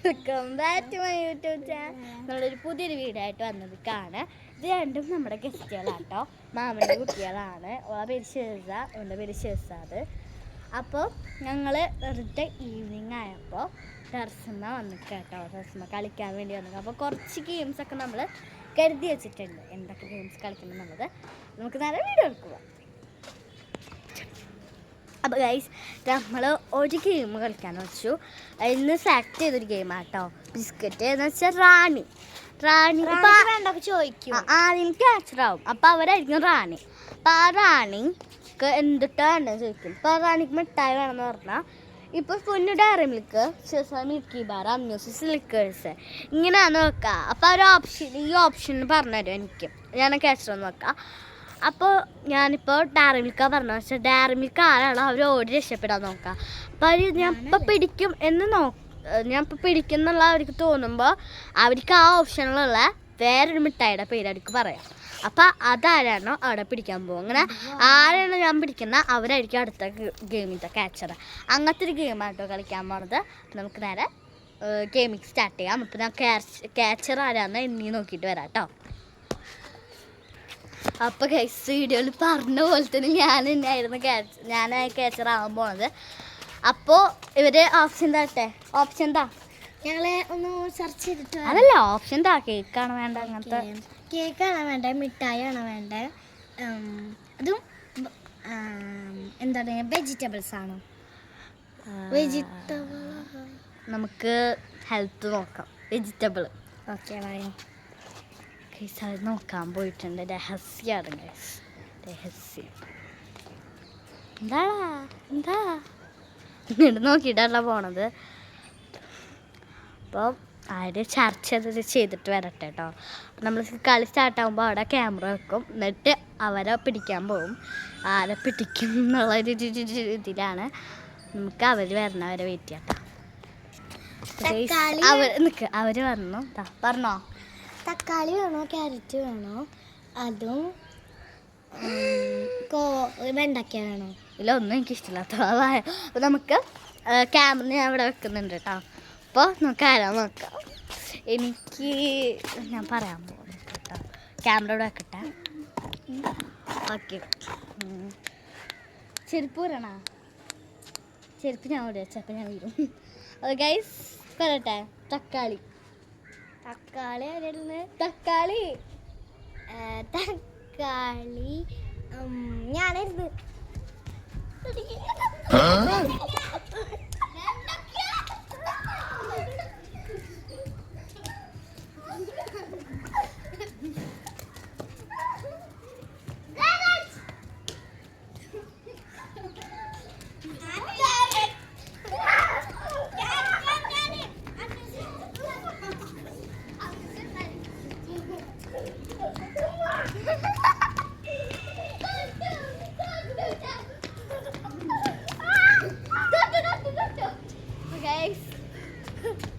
Welcome back to my YouTube channel. നമ്മളൊരു പുതിയൊരു video ആയിട്ട് വന്നത് കാണാം. ഇത് രണ്ടും നമ്മുടെ ഗസ്റ്റുകളാട്ടോ, മാമൻ്റെ കുട്ടികളാണ്. ഓളെ പേര് ഷെർസ, അവൻ്റെ പേര് ഷെർസാദ്. അപ്പോൾ ഞങ്ങൾ വെറുതെ ഈവനിങ് ആയപ്പോൾ ടെറസ്മ വന്നിട്ട് കേട്ടോ, ടെറസ്മ കളിക്കാൻ വേണ്ടി വന്നത്. അപ്പോൾ കുറച്ച് ഗെയിംസൊക്കെ നമ്മൾ കരുതി വെച്ചിട്ടുണ്ട്. എന്തൊക്കെ ഗെയിംസ് കളിക്കണം എന്നുള്ളത് നമുക്ക് നേരെ വീഡിയോ എടുക്കുക. അപ്പോൾ ഗൈസ്, നമ്മൾ ഒരു ഗെയിം കളിക്കാന്ന് വെച്ചു. ഇന്ന് സെലക്ട് ചെയ്തൊരു ഗെയിമാട്ടോ, ബിസ്ക്കറ്റ് എന്ന് വെച്ചാൽ റാണി ചോദിക്കും. ആദ്യം ക്യാച്ചറാവും, അപ്പോൾ അവരായിരിക്കും റാണി. അപ്പോൾ ആ റാണിക്ക് എന്തിട്ടാ വേണ്ടതെന്ന് ചോദിക്കും. ഇപ്പോൾ ആ റാണിക്ക് മിഠായി വേണമെന്ന് പറഞ്ഞാൽ ഇപ്പോൾ പൊന്നു ഡയറി മിൽക്ക്, മിൽക്കി ബാർ, അമ്യൂസ്, സ്ലിക്കേഴ്സ് ഇങ്ങനെയാണ് വെക്കുക. അപ്പോൾ ഒരു ഈ ഓപ്ഷൻ പറഞ്ഞുതരും എനിക്ക്, ഞാൻ ക്യാച്ചറൊന്ന് വെക്കാം. അപ്പോൾ ഞാനിപ്പോൾ ഡയറി മിൽക്കാണ് പറഞ്ഞത് വെച്ചാൽ ഡയറി മിൽക്ക് ആരാണോ അവർ ഓടി രക്ഷപ്പെടാൻ നോക്കാം. അപ്പോൾ അവർ ഞാൻ ഇപ്പോൾ പിടിക്കും എന്ന് ഞാൻ ഇപ്പോൾ പിടിക്കും എന്നുള്ള അവർക്ക് തോന്നുമ്പോൾ അവർക്ക് ആ ഓപ്ഷനിലുള്ള വേറൊരു മിഠായിയുടെ പേര് അവർക്ക് പറയാം. അപ്പോൾ അതാരാണോ അവിടെ പിടിക്കാൻ പോകും. അങ്ങനെ ആരാണോ ഞാൻ പിടിക്കുന്ന അവരായിരിക്കും അടുത്ത ഗെയിമിൻ്റെ ക്യാച്ചർ. അങ്ങനത്തെ ഒരു ഗെയിമായിട്ടോ കളിക്കാൻ പോണത്. നമുക്ക് നേരെ ഗെയിമിങ് സ്റ്റാർട്ട് ചെയ്യാം. അപ്പോൾ ഞാൻ ക്യാച്ചർ ആരാന്ന് എന്നീ നോക്കിയിട്ട് വരാം കേട്ടോ. അപ്പോൾ ഗൈസ്, വീഡിയോയിൽ പറഞ്ഞ പോലെ തന്നെ ഞാൻ തന്നെയായിരുന്നു ക്യാച്ചർ ആവാൻ പോണത്. അപ്പോൾ ഇവർ ഓപ്ഷൻ താട്ടെ, ഓപ്ഷൻ താ, ഞങ്ങൾ ഒന്ന് സെർച്ച് ചെയ്തിട്ട് അതല്ല ഓപ്ഷൻ താ. കേക്കാണ് വേണ്ട, അങ്ങനത്തെ കേക്കാണോ വേണ്ട, മിഠായി ആണോ വേണ്ട, അതും എന്താണ് വെജിറ്റബിൾസ് ആണോ? വെജിറ്റബിൾ നമുക്ക് ഹെൽത്ത് നോക്കാം. വെജിറ്റബിൾ ഓക്കെ വായോ. ഗൈസ്, അത് നോക്കാൻ പോയിട്ടുണ്ട്. രഹസ്യമാണ് ഗൈസ്, രഹസ്യം. എന്താ ഇങ്ങോട്ട് നോക്കിയിട്ടല്ല പോണത്. അപ്പോൾ ആര് ചർച്ച ചെയ്തിട്ട് വരട്ടെ കേട്ടോ. നമ്മൾ കളി സ്റ്റാർട്ടാകുമ്പോൾ അവിടെ ക്യാമറ വെക്കും, എന്നിട്ട് അവരെ പിടിക്കാൻ പോകും. ആരെ പിടിക്കും എന്നുള്ളൊരു ഇതിലാണ് നമുക്ക് അവർ വരണവരെ വെയിറ്റ് ചെയ്യാം കേട്ടോ. അവർ വന്നു പറഞ്ഞോ. തക്കാളി വേണോ, ക്യാരറ്റ് വേണോ, അതും വെണ്ടയ്ക്ക വേണോ? ഇല്ല, ഒന്നും എനിക്കിഷ്ടമില്ലാത്ത. അപ്പോൾ നമുക്ക് ക്യാമറ ഞാൻ ഇവിടെ വെക്കുന്നുണ്ട് കേട്ടോ. അപ്പോൾ നമുക്ക് ആരാ നോക്കാം. എനിക്ക് ഞാൻ പറയാൻ പോകുന്നു കേട്ടോ. ക്യാമറ ഇവിടെ വെക്കട്ടെ. ഓക്കെ, ചെരുപ്പ് വരണ, ചെരുപ്പ് ഞാൻ ഇവിടെ വെച്ചപ്പോൾ ഞാൻ വീഴും. അത് ഗൈസ് പറയട്ടെ. തക്കാളി ആരായിരുന്നു? തക്കാളി ഞാനായിരുന്നു.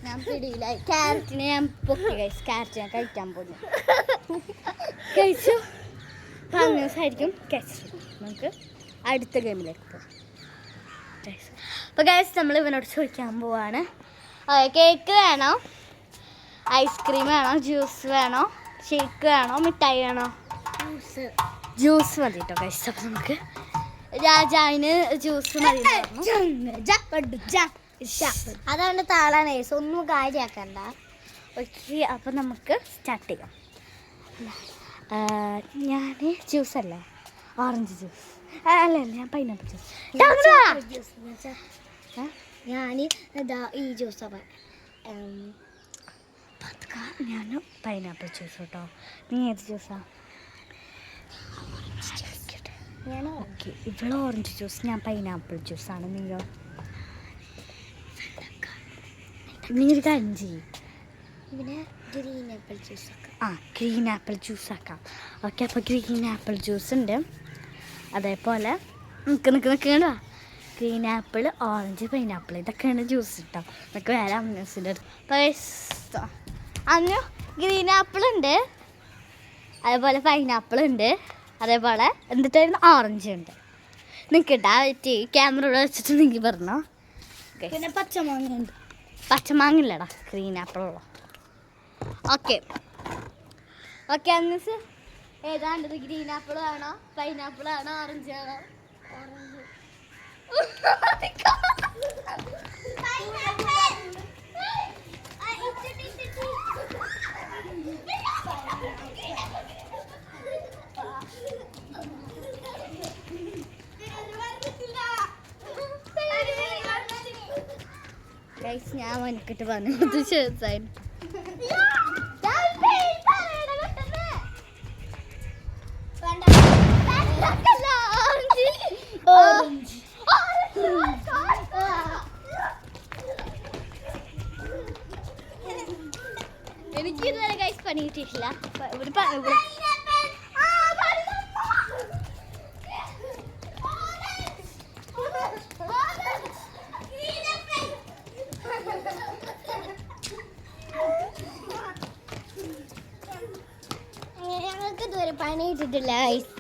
ഞാൻ പിടിയിലായി. ക്യാരറ്റിനെ ഞാൻ പൊക്കി ഗൈസ്. ക്യാരറ്റ് ഞാൻ കഴിക്കാൻ പോകുന്നു. കഴിച്ചു ആയിരിക്കും ക്യാച്ച്. നമുക്ക് അടുത്ത ഗെയിമിലേക്ക് പോകാം. അപ്പോൾ ഗൈസ്, നമ്മൾ ഇവനോട് ചോദിക്കാൻ പോവാണ്. കേക്ക് വേണോ, ഐസ്ക്രീം വേണോ, ജ്യൂസ് വേണോ, ഷേക്ക് വേണോ, മിഠായി വേണോ? ജ്യൂസ് മതി കേട്ടോ ഗൈസ്. അപ്പോൾ നമുക്ക് രാജാവിന് ജ്യൂസ് മതി. അതാണ് താളാണ്, ഒന്നും കാര്യമാക്കണ്ട. ഓക്കെ, അപ്പം നമുക്ക് സ്റ്റാർട്ട് ചെയ്യാം. ഞാൻ ജ്യൂസല്ലേ, ഓറഞ്ച് ജ്യൂസ്. അല്ല, ഞാൻ പൈനാപ്പിൾ ജ്യൂസ്. ഞാൻ ഈ ജ്യൂസ് ഞാൻ പൈനാപ്പിൾ ജ്യൂസ് കേട്ടോ. നീ ഏത് ജ്യൂസാണ്? ഞാൻ ഓക്കെ, ഇവിടെ ഓറഞ്ച് ജ്യൂസ്, ഞാൻ പൈനാപ്പിൾ ജ്യൂസാണ്. നീയോ? നീ ഒരു കാര്യം ചെയ്യും, പിന്നെ ഗ്രീൻ ആപ്പിൾ ജ്യൂസ് ആക്കാം. ഗ്രീൻ ആപ്പിൾ ജ്യൂസ് ആക്കാം. ഓക്കെ, അപ്പോൾ ഗ്രീൻ ആപ്പിൾ ജ്യൂസ് ഉണ്ട്. അതേപോലെ നിൽക്കണ്ട, ഗ്രീൻ ആപ്പിൾ, ഓറഞ്ച്, പൈനാപ്പിൾ ഇതൊക്കെയാണ് ജ്യൂസ് കിട്ടാം. നമുക്ക് വേറെ അമ്യൂസിൻ്റെ അടുത്ത് അന്ന് ഗ്രീൻ ആപ്പിൾ ഉണ്ട്, അതേപോലെ പൈനാപ്പിൾ ഉണ്ട്, അതേപോലെ എന്നിട്ടായിരുന്നു ഓറഞ്ച് ഉണ്ട്. നിൽക്കട്ടെ, ക്യാമറ ഇവിടെ വെച്ചിട്ട് നിങ്ങൾ പറഞ്ഞോ. പിന്നെ പച്ചമാങ്ങ ഉണ്ട്. പച്ചമാങ്ങില്ലടാ, ഗ്രീൻ ആപ്പിളുള്ള. ഓക്കെ ഓക്കെ അന്നസ് ഏതാണ്ടത്? ഗ്രീൻ ആപ്പിൾ ആണോ, പൈനാപ്പിൾ ആണോ, ഓറഞ്ച് ആണോ? ഞാൻ മനക്കിട്ട് പറഞ്ഞു ചേർത്തായിരുന്നു. എനിക്ക് ഇതുവരെ ഗൈസ് പണി കിട്ടിയിട്ടില്ല. ഞങ്ങൾക്ക് ഇതുവരെ പണി കിട്ടിയിട്ടില്ല ഗൈസ്.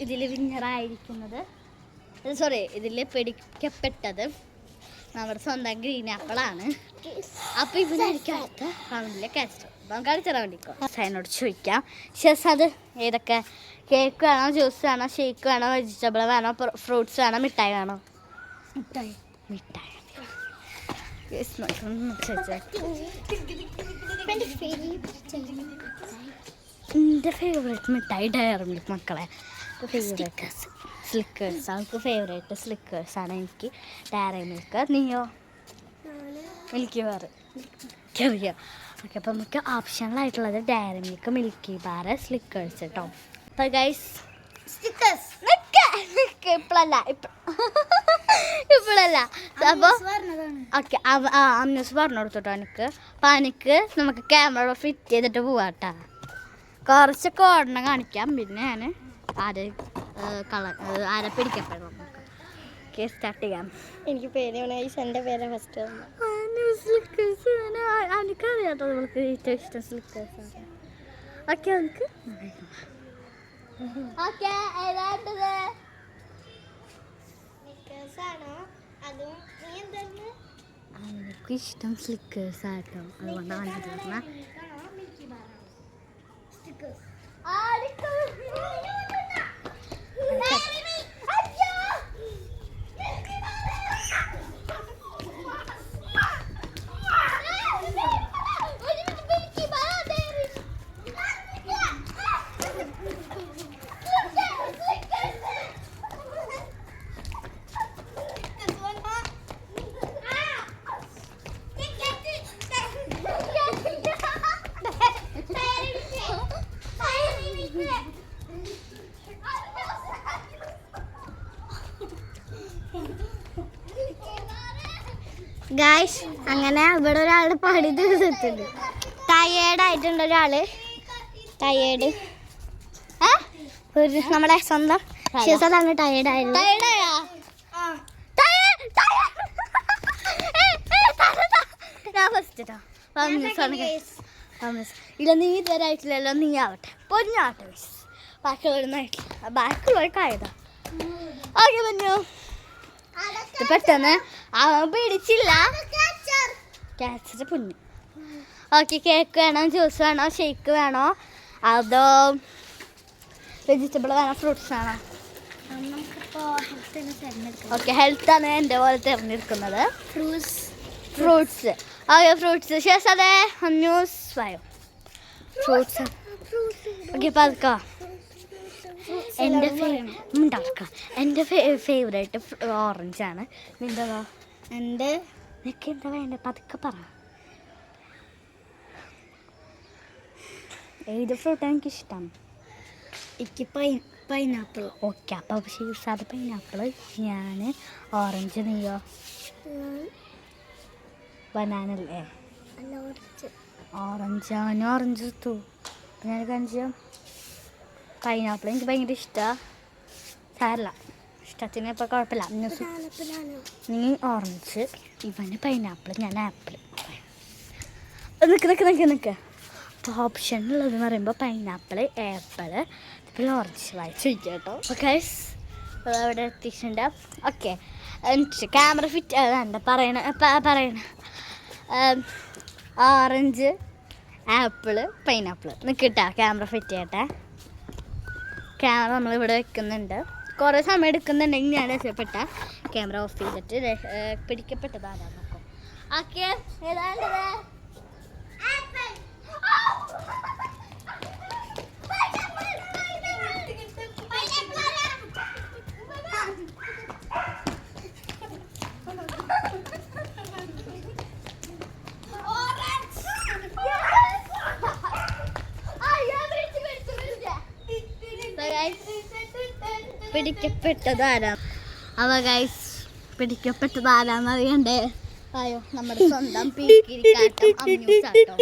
ഇതില് വിന്നറായിരിക്കുന്നത്, സോറി ഇതില് പിടിക്കപ്പെട്ടത് നമ്മുടെ സ്വന്തം ഗ്രീൻ ആപ്പിളാണ്. അപ്പൊ ഇവനായിരിക്കും അടുത്ത റൗണ്ടിലെ കാസ്റ്റർ. നമുക്ക് കളിച്ച റൗണ്ടിക്കോ എന്നോട് ചോദിക്കാം. അത് ഏതൊക്കെ കേക്ക് വേണോ, ജ്യൂസ് വേണോ, ഷേക്ക് വേണോ, വെജിറ്റബിൾ വേണോ, ഫ്രൂട്ട്സ് വേണോ, മിഠായി വേണോ? മിഠായി. എൻ്റെ ഫേവറേറ്റ് മിഠായി ഡയറി മിൽക്ക് മക്കളെ. സ്ലിക്കേഴ്സ് അവൾക്ക് ഫേവറേറ്റ് സ്ലിക്കേഴ്സാണ്. എനിക്ക് ഡയറി മിൽക്ക്. നീയോ? Milky bar. എനിക്കറിയാം. ഓക്കെ, അപ്പം നമുക്ക് ഓപ്ഷണലായിട്ടുള്ളത് ഡയറി മിൽക്ക്, മിൽക്കി ബാർ, സ്ലിക്കേഴ്സ് കേട്ടോ. അപ്പം ഗൈസ് ഇപ്പോഴല്ല അപ്പോൾ ഓക്കെ അമ്യൂസ് പറഞ്ഞു കൊടുത്തോട്ടോ എനിക്ക്. അപ്പം എനിക്ക് നമുക്ക് ക്യാമറ ഫിറ്റ് ചെയ്തിട്ട് പോവാട്ടാ. കുറച്ചൊക്കെ ഓടണം കാണിക്കാം. പിന്നെ ഞാൻ ആരെ പിടിക്കപ്പെടാം. നമുക്ക് ഓക്കെ സ്റ്റാർട്ട് ചെയ്യാം. എനിക്ക് പേരാണ് എൻ്റെ പേരാ ഫസ്റ്റ്. എനിക്കറിയാട്ടോ നമുക്ക് ഏറ്റവും ഇഷ്ടം സ്ലിക്കേഴ്സാണ്. ഓക്കെ നമുക്ക് ഓക്കെ ഏതാണ്ടത് എനിക്ക് ഇഷ്ടം സ്ലിക്കേഴ്സ് ആട്ടോ. അതുകൊണ്ടാണ് പറഞ്ഞ ഗായ്സ് അങ്ങനെ ഇവിടെ ഒരാൾ പണി തീർത്തിട്ടുണ്ട്. ടയേർഡായിട്ടുണ്ട് ഒരാള്. ടയേർഡ് നമ്മുടെ സ്വന്തം ശിവസാണ് ടയേർഡായത്. ഇല്ല നീ ഇതുവരായിട്ടില്ലല്ലോ, നീ ആവട്ടെ പൊന്നാട്ടെ. ബാക്കിയുള്ളവർക്കായതാ. ഓക്കെ പൊന്നു പെട്ടെന്ന് അവൻ പിടിച്ചില്ല. ക്യാച്ചർ പൊന്നു. ഓക്കെ കേക്ക് വേണോ, ജ്യൂസ് വേണോ, ഷേക്ക് വേണോ, അതോ വെജിറ്റബിൾ വേണോ, ഫ്രൂട്ട്സ് വേണോ? ഓക്കെ ഹെൽത്താണ് എൻ്റെ പോലെ തിരഞ്ഞെടുക്കുന്നത്. ഫ്രൂട്ട്സ് ഓക്കെ ഫ്രൂട്ട്സ് ശേഷം അതെ ന്യൂസ് വായോ ഫ്രൂട്ട്സ്. ഓക്കെ പതുക്കോ. എൻ്റെ ഫേവറേറ്റ് ഓറഞ്ചാണ്. നിൻ്റെതോ? എൻ്റെ നിനക്ക് എന്താ വേണ്ട പതുക്കെ പറ. ഏത് ഫ്രൂട്ടാണ് എനിക്കിഷ്ടം? എനിക്ക് പൈനാപ്പിൾ. ഓക്കെ അപ്പോൾ ശീസാദ് പൈനാപ്പിൾ, ഞാൻ ഓറഞ്ച്. നീയോ? ബനാനല്ലേ? ഓറഞ്ച്. അവന് ഓറഞ്ച് എടുത്തു. ഞാൻ കാണിച്ചു. പൈനാപ്പിൾ എനിക്ക് ഭയങ്കര ഇഷ്ടമാണ്. സാരല്ല, ഇഷ്ടത്തിന് ഇപ്പോൾ കുഴപ്പമില്ല. നീ ഓറഞ്ച്, ഇവന് പൈനാപ്പിൾ, ഞാൻ ആപ്പിൾ. നിൽക്ക് ഓപ്ഷൻ ഉള്ളതെന്ന് പറയുമ്പോൾ പൈനാപ്പിൾ, ആപ്പിൾ, പിന്നെ ഓറഞ്ച് വായിച്ച് വയ്ക്കുക കേട്ടോ. ഓക്കെ അവിടെ എത്തിയിട്ടുണ്ട്. ഓക്കെ ക്യാമറ ഫിറ്റ് വേണ്ട പറയണ ഓറഞ്ച്, ആപ്പിള്, പൈനാപ്പിൾ നിൽക്കട്ടെ. ക്യാമറ ഫിറ്റ് ചെയ്യട്ടെ. ക്യാമറ നമ്മളിവിടെ വെക്കുന്നുണ്ട്. കുറേ സമയം എടുക്കുന്നുണ്ടെങ്കിൽ ഞാൻ രക്ഷപ്പെട്ട ക്യാമറ ഓഫ് ചെയ്തിട്ട് പിടിക്കപ്പെട്ടതാണ് നോക്കാം. ഓക്കെ ഏതാണ്ടത് പിടിക്കപ്പെട്ടതാരാ? അവ ഗൈസ് പിടിക്കപ്പെട്ടതാരാന്ന് അറിയണ്ടേ? അയ്യോ നമ്മുടെ സ്വന്തം പീക്കിരിക്കാട്ടം അമ്യൂസാട്ടോ.